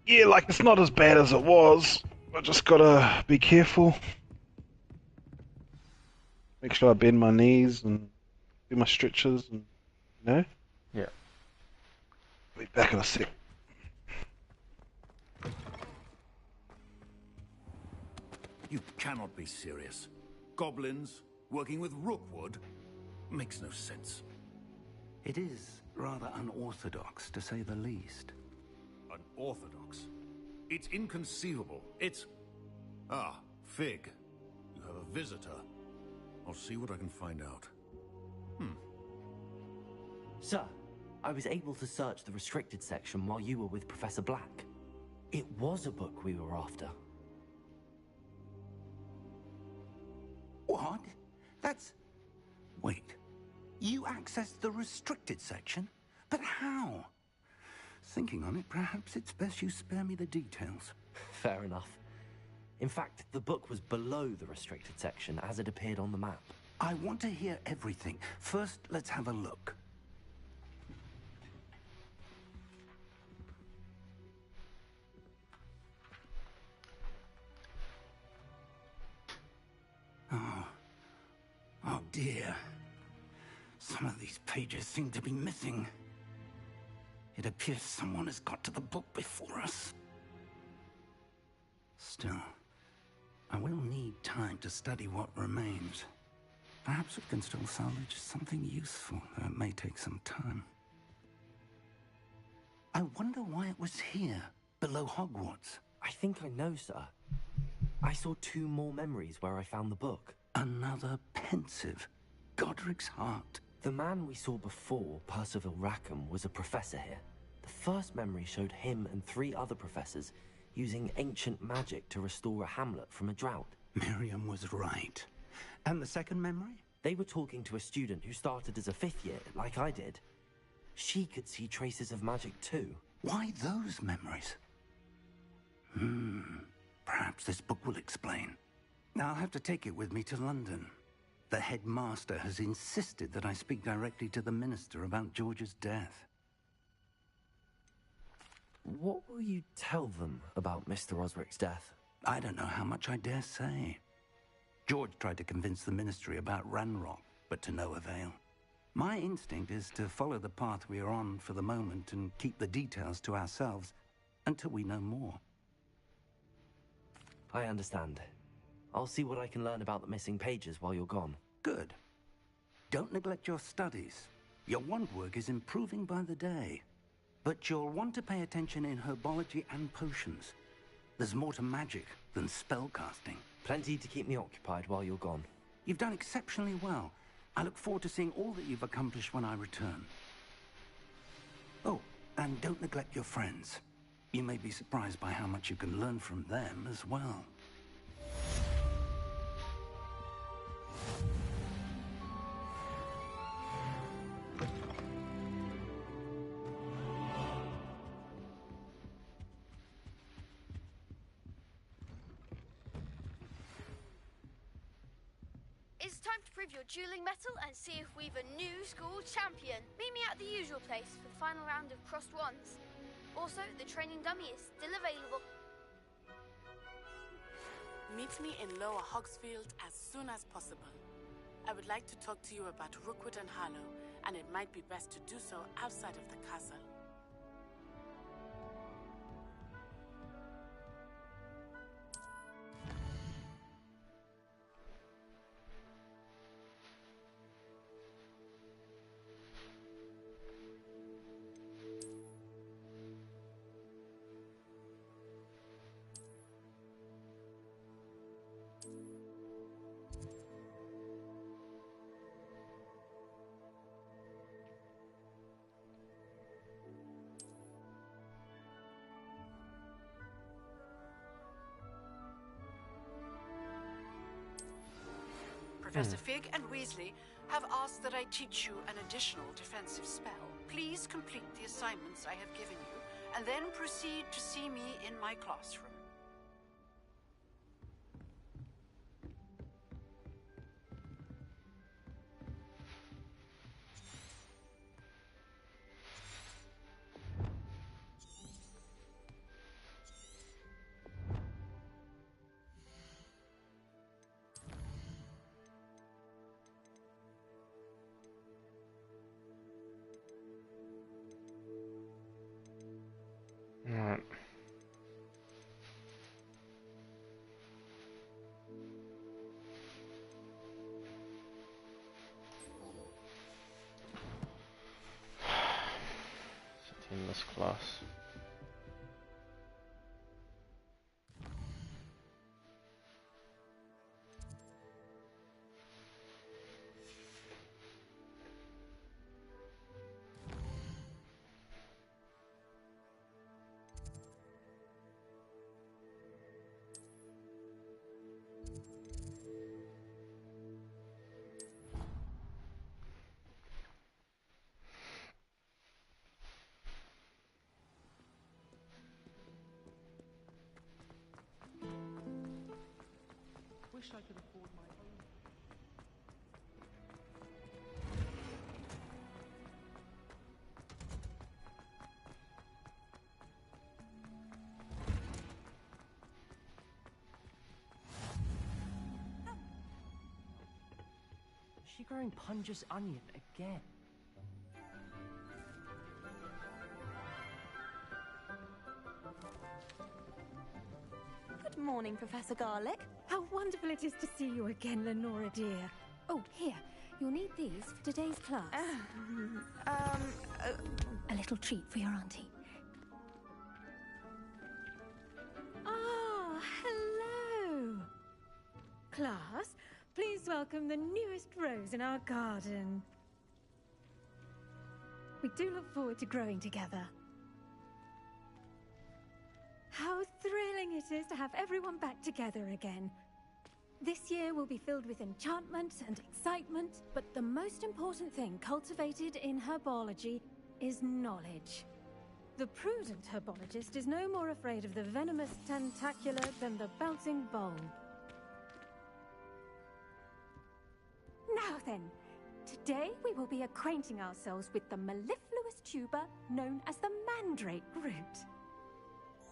Yeah, like it's not as bad as it was. I just gotta be careful. Make sure I bend my knees and do my stretches, and you know. Yeah. I'll be back in a sec. You cannot be serious. Goblins working with Rookwood makes no sense. It is rather unorthodox, to say the least. Unorthodox? It's inconceivable. It's... Ah, Fig. You have a visitor. I'll see what I can find out. Sir, I was able to search the restricted section while you were with Professor Black. It was a book we were after. What? That's... Wait. You accessed the restricted section? But how? Thinking on it, perhaps it's best you spare me the details. Fair enough. In fact, the book was below the restricted section as it appeared on the map. I want to hear everything. First, let's have a look. Oh dear. Some of these pages seem to be missing. It appears someone has got to the book before us. Still, I will need time to study what remains. Perhaps we can still salvage something useful, though it may take some time. I wonder why it was here, below Hogwarts. I think I know, sir. I saw 2 more memories where I found the book. Another pensive. Godric's heart. The man we saw before, Percival Rackham, was a professor here. The first memory showed him and 3 other professors using ancient magic to restore a hamlet from a drought. Miriam was right. And the second memory? They were talking to a student who started as a 5th year, like I did. She could see traces of magic too. Why those memories? Perhaps this book will explain. Now I'll have to take it with me to London. The headmaster has insisted that I speak directly to the minister about George's death. What will you tell them about Mr. Osric's death? I don't know how much I dare say. George tried to convince the ministry about Ranrock, but to no avail. My instinct is to follow the path we are on for the moment and keep the details to ourselves until we know more. I understand. I'll see what I can learn about the missing pages while you're gone. Good. Don't neglect your studies. Your wand work is improving by the day. But you'll want to pay attention in herbology and potions. There's more to magic than spellcasting. Plenty to keep me occupied while you're gone. You've done exceptionally well. I look forward to seeing all that you've accomplished when I return. Oh, and don't neglect your friends. You may be surprised by how much you can learn from them as well. It's time to prove your dueling mettle and see if we've a new school champion. Meet me at the usual place for the final round of crossed wands. Also, the training dummy is still available. Meet me in Lower Hogsfield as soon as possible. I would like to talk to you about Rookwood and Harlow, and it might be best to do so outside of the castle. Professor Fig and Weasley have asked that I teach you an additional defensive spell. Please complete the assignments I have given you, and then proceed to see me in my classroom. Alright. Sit in this class. Wish I could afford my own. Is she growing Punja's onion again? Good morning, Professor Garlick. How wonderful it is to see you again, Lenora dear. Oh, here. You'll need these for today's class. A little treat for your auntie. Ah, hello. Class, please welcome the newest rose in our garden. We do look forward to growing together. How thrilling it is to have everyone back together again. This year will be filled with enchantment and excitement, but the most important thing cultivated in herbology is knowledge. The prudent herbologist is no more afraid of the venomous tentacular than the bouncing bulb. Now then, today we will be acquainting ourselves with the mellifluous tuber known as the mandrake root.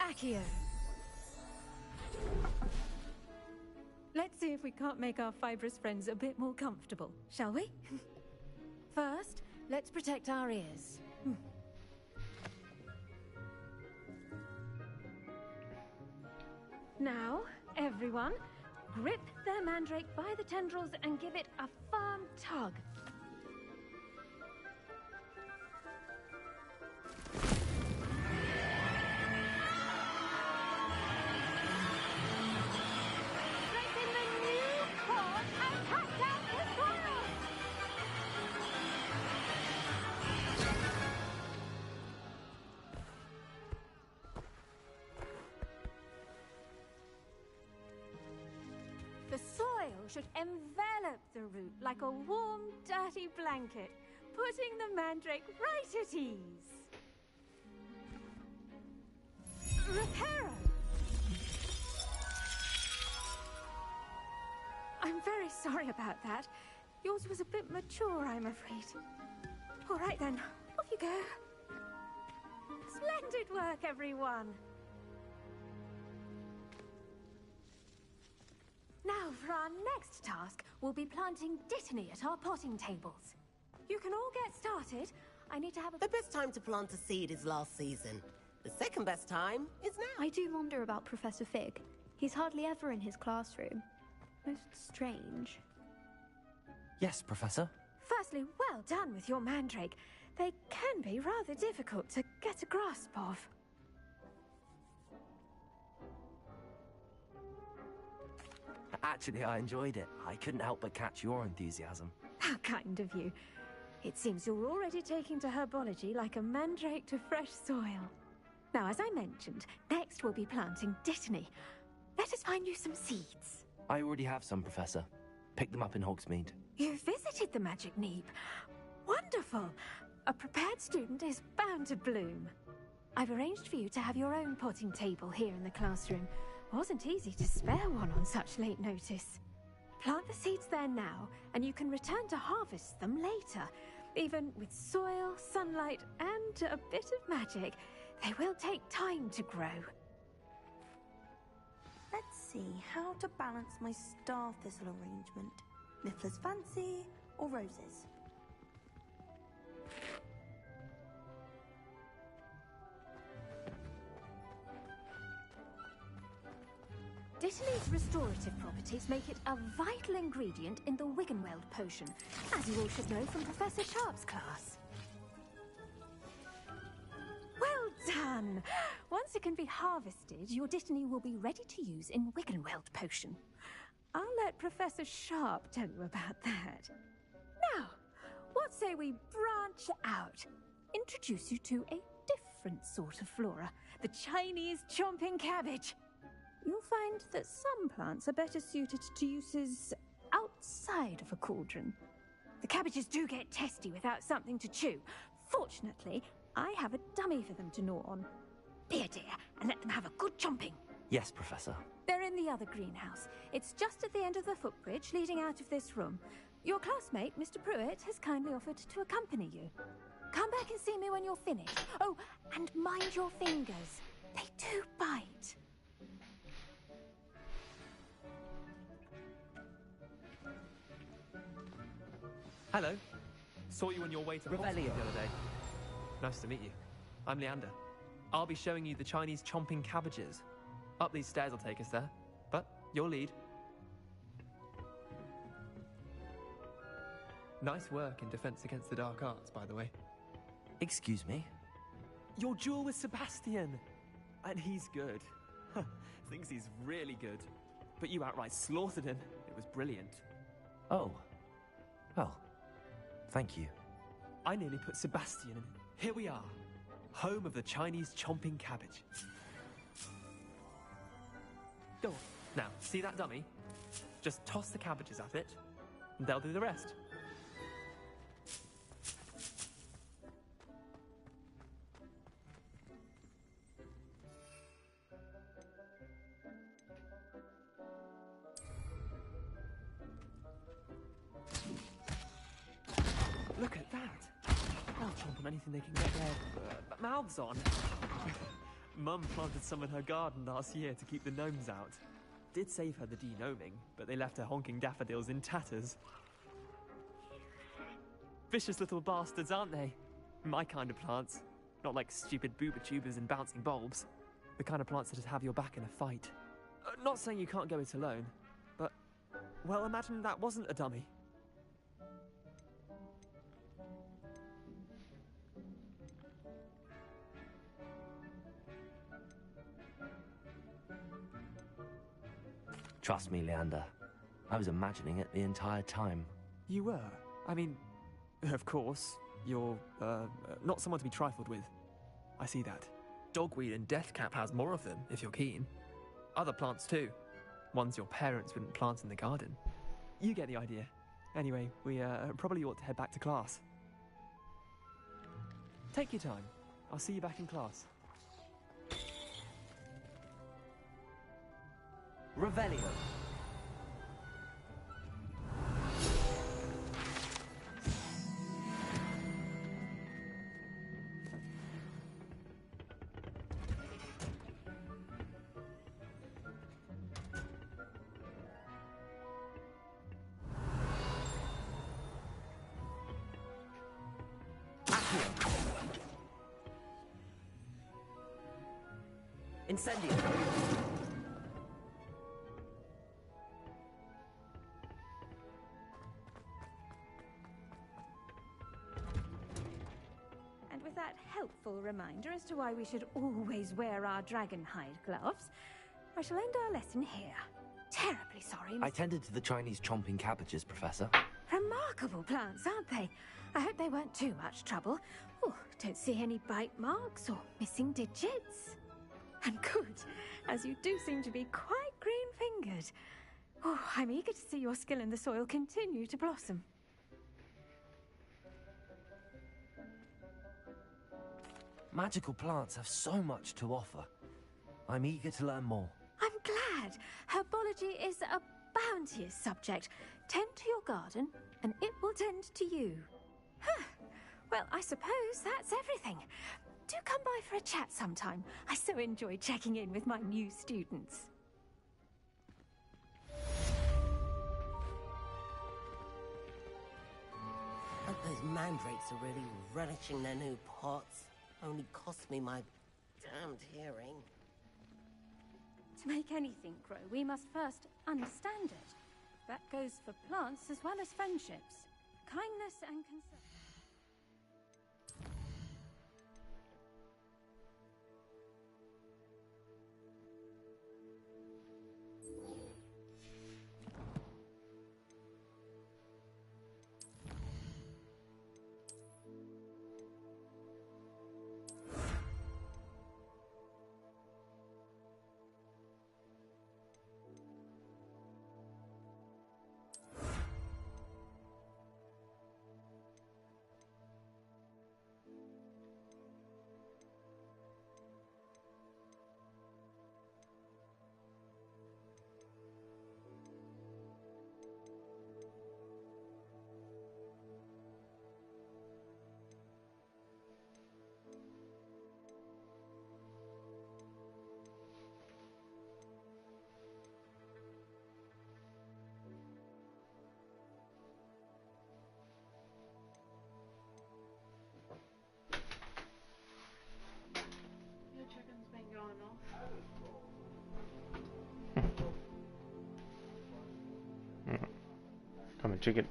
Accio. Let's see if we can't make our fibrous friends a bit more comfortable, shall we? First, let's protect our ears. Now, everyone, grip their mandrake by the tendrils and give it a firm tug. The soil should envelop the root like a warm, dirty blanket, putting the mandrake right at ease. Reparo! I'm very sorry about that. Yours was a bit mature, I'm afraid. All right then, off you go. Splendid work, everyone. Now, for our next task, we'll be planting Dittany at our potting tables. You can all get started. I need to have a... The best time to plant a seed is last season. The second best time is now. I do wonder about Professor Fig. He's hardly ever in his classroom. Most strange. Yes, Professor. Firstly, well done with your mandrake. They can be rather difficult to get a grasp of. Actually, I enjoyed it. I couldn't help but catch your enthusiasm. How kind of you. It seems you're already taking to herbology like a mandrake to fresh soil. Now, as I mentioned, next we'll be planting Dittany. Let us find you some seeds. I already have some, Professor. Picked them up in Hogsmeade. You visited the Magic Neep. Wonderful. A prepared student is bound to bloom. I've arranged for you to have your own potting table here in the classroom. Wasn't easy to spare one on such late notice. Plant the seeds there now, and you can return to harvest them later. Even with soil, sunlight, and a bit of magic, they will take time to grow. Let's see how to balance my star thistle arrangement. Niffler's fancy or roses? Dittany's restorative properties make it a vital ingredient in the Wiggenweld potion, as you all should know from Professor Sharp's class. Well done! Once it can be harvested, your Dittany will be ready to use in Wiggenweld potion. I'll let Professor Sharp tell you about that. Now, what say we branch out? Introduce you to a different sort of flora, the Chinese chomping cabbage. You'll find that some plants are better suited to uses outside of a cauldron. The cabbages do get testy without something to chew. Fortunately, I have a dummy for them to gnaw on. Here, dear, and let them have a good chomping. Yes, Professor. They're in the other greenhouse. It's just at the end of the footbridge leading out of this room. Your classmate, Mr. Pruitt, has kindly offered to accompany you. Come back and see me when you're finished. Oh, and mind your fingers. They do bite. Hello. Saw you on your way to Hogwarts the other day. Nice to meet you. I'm Leander. I'll be showing you the Chinese chomping cabbages. Up these stairs will take us there, but your lead. Nice work in Defense Against the Dark Arts, by the way. Excuse me? Your duel with Sebastian! And he's good. Thinks he's really good. But you outright slaughtered him. It was brilliant. Oh. Well, thank you. I nearly put Sebastian in. Here we are. Home of the Chinese chomping cabbage. Go on. Now, see that dummy? Just toss the cabbages at it, and they'll do the rest. Look at that! They'll chomp on anything they can get their mouths on. Mum planted some in her garden last year to keep the gnomes out. Did save her the de-gnoming, but they left her honking daffodils in tatters. Vicious little bastards, aren't they? My kind of plants. Not like stupid booba tubers and bouncing bulbs. The kind of plants that'd have your back in a fight. Not saying you can't go it alone, but, well, imagine that wasn't a dummy. Trust me, Leander. I was imagining it the entire time. You were? I mean, of course, you're, not someone to be trifled with. I see that. Dogweed and deathcap has more of them, if you're keen. Other plants too. Ones your parents wouldn't plant in the garden. You get the idea. Anyway, we, probably ought to head back to class. Take your time. I'll see you back in class. Revelio. Incendio. And with that helpful reminder as to why we should always wear our dragonhide gloves, I shall end our lesson here. Terribly sorry, I tended to the Chinese chomping cabbages, Professor. Remarkable plants, aren't they? I hope they weren't too much trouble. Oh, don't see any bite marks or missing digits. And good, as you do seem to be quite green-fingered. Oh, I'm eager to see your skill in the soil continue to blossom. Magical plants have so much to offer. I'm eager to learn more. I'm glad. Herbology is a bounteous subject. Tend to your garden, and it will tend to you. Huh. Well, I suppose that's everything. Do come by for a chat sometime. I so enjoy checking in with my new students. Hope those mandrakes are really relishing their new pots. Only cost me my damned hearing. To make anything grow, we must first understand it. That goes for plants as well as friendships. Kindness and concern. Your chicken's been going off. Come and chicken.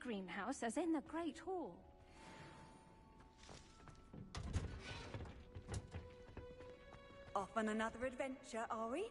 greenhouse as in the Great Hall. Off on another adventure, are we?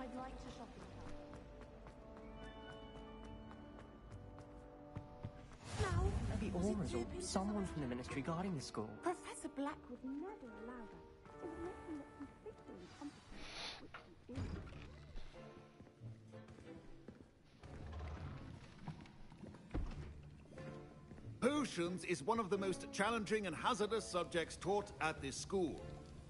I'd like to shop in town. No! Maybe Aura's or someone from the ministry guarding the school. Professor Black would never allow that. It would make him look completely incompetent, which he is. Potions is one of the most challenging and hazardous subjects taught at this school.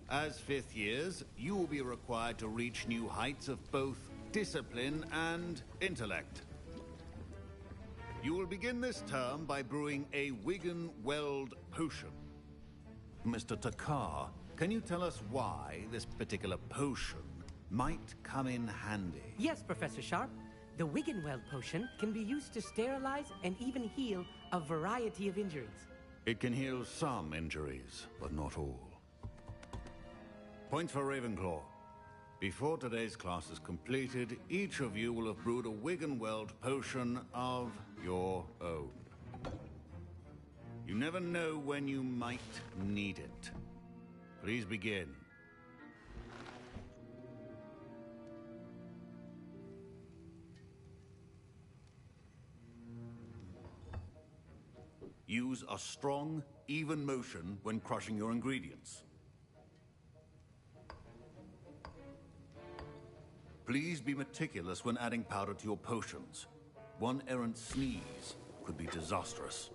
As fifth years, you will be required to reach new heights of both discipline and intellect. You will begin this term by brewing a Wigan-Weld potion. Mr. Takar, can you tell us why this particular potion might come in handy? Yes, Professor Sharp. The Wigan-Weld potion can be used to sterilize and even heal a variety of injuries. It can heal some injuries, but not all. Point for Ravenclaw. Before today's class is completed, each of you will have brewed a Wigan-Weld potion of your own. You never know when you might need it. Please begin. Use a strong, even motion when crushing your ingredients. Please be meticulous when adding powder to your potions. One errant sneeze could be disastrous.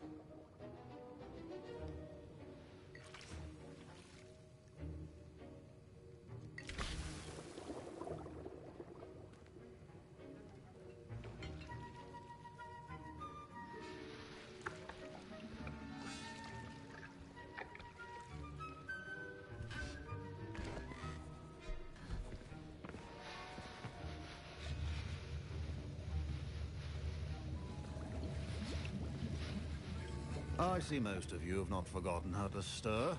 I see most of you have not forgotten how to stir.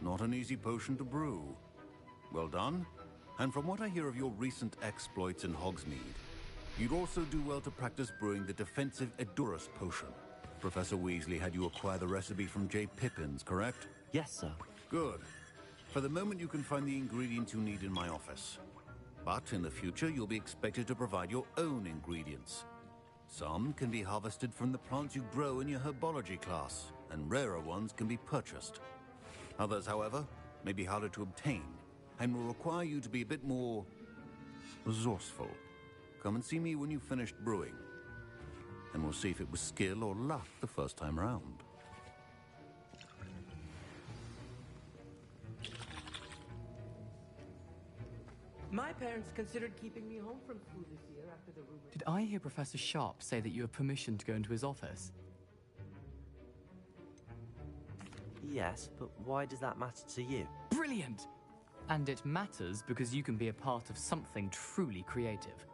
Not an easy potion to brew. Well done. And from what I hear of your recent exploits in Hogsmeade, you'd also do well to practice brewing the defensive Edurus potion. Professor Weasley had you acquire the recipe from J. Pippin's, correct? Yes, sir. Good. For the moment, you can find the ingredients you need in my office. But in the future, you'll be expected to provide your own ingredients. Some can be harvested from the plants you grow in your herbology class, and rarer ones can be purchased. Others, however, may be harder to obtain, and will require you to be a bit more resourceful. Come and see me when you've finished brewing, and we'll see if it was skill or luck the first time round. My parents considered keeping me home from school this year after the rumor. Did I hear Professor Sharp say that you have permission to go into his office? Yes, but why does that matter to you? Brilliant! And it matters because you can be a part of something truly creative.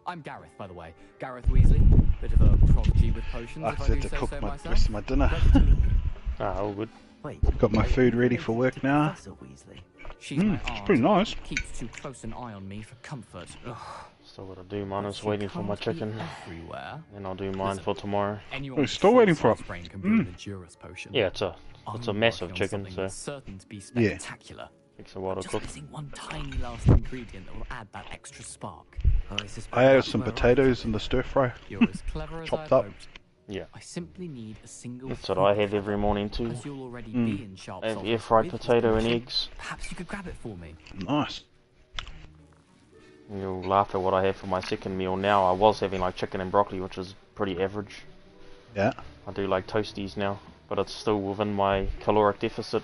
I'm Gareth, by the way. Gareth Weasley. Bit of a prodigy with potions, if I do to say cook so my myself. rest of my dinner. All good. Wait, Got my food ready for work now. Professor Weasley. She's my It's aunt. pretty nice. Keeps too close an eye on me for comfort. Ugh. Still gotta do mine. I'm just She waiting for my can't be chicken. everywhere. And I'll do mine for tomorrow. Anyone We're with still full waiting for size it. brain can brew an Endurance potion. Yeah, it's a I'm massive working on chicken, something so that's certain to be Yeah. spectacular. takes a while to Just cook. missing one tiny last ingredient that will add that extra spark. I added some potatoes in the stir fry. You're as clever as Chopped I up. hoped. Yeah. I simply need a single. That's what I have every morning too. As you'll already be in Sharp's I have office air fried with this potato and potion, eggs. Perhaps you could grab it for me. Nice. You'll laugh at what I have for my second meal now. I was having like chicken and broccoli, which is pretty average. Yeah. I do like toasties now, but it's still within my caloric deficit,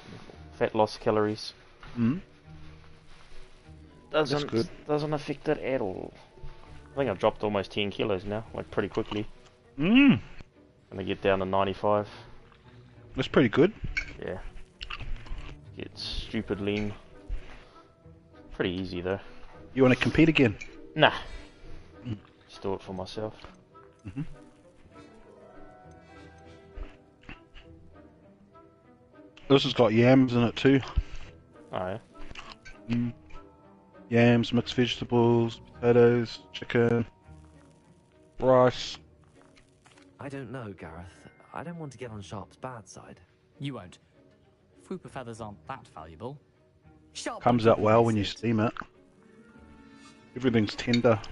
fat loss calories. That's good. Doesn't affect it at all. I think I've dropped almost 10 kilos now, like pretty quickly. Gonna get down to 95. That's pretty good. Yeah. Get stupid lean. Pretty easy though. You want to compete again? Nah. Just do it for myself. This has got yams in it too. Oh yeah. Yams, mixed vegetables, potatoes, chicken, rice. I don't know, Gareth. I don't want to get on Sharp's bad side. You won't. Fupa feathers aren't that valuable. Comes out well when you steam it. Everything's tender.